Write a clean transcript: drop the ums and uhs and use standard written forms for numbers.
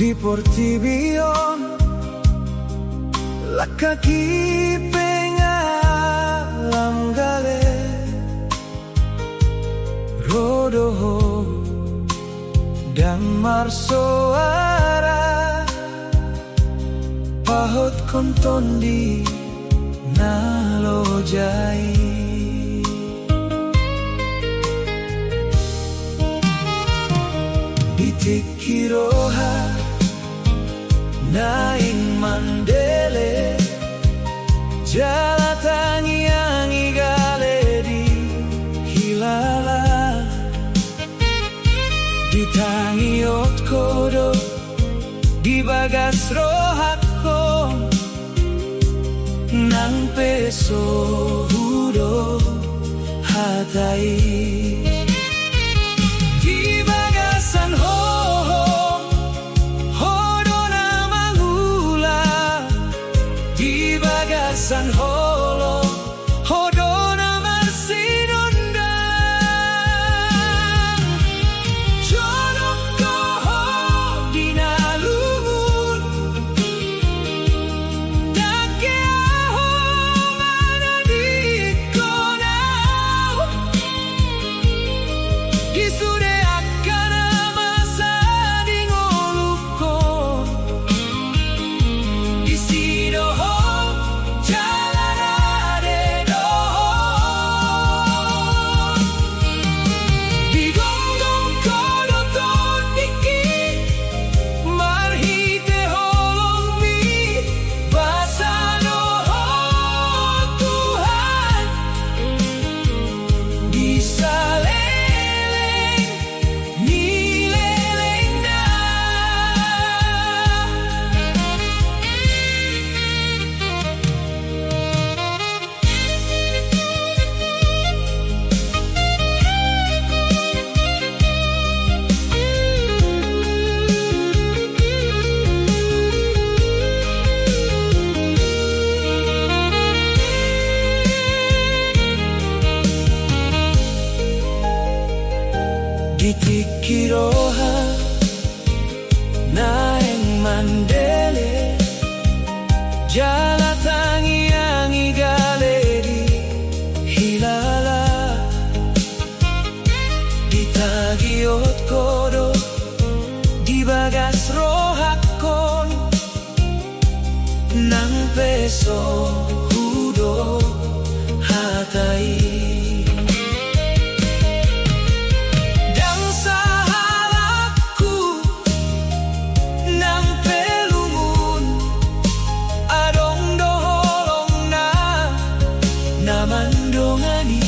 di Portibion lakaki pengalam gale rodoho dan marsoara pahot konton di nalojai ditikiroha naing mandele jalatangi yang igale di hilala ditangiot kodo di bagas rohako nang peso hudo hatai di bagasan San holo hodona marsidonda jodok koho dinalumun dake aho mana dikonau disude akana masa dingoluko disidoho ditikiroha naeng mandele jalatangi yang igale di hilala ditagiot kodo di bagas rohakon nang peso hudo hatai Namandongani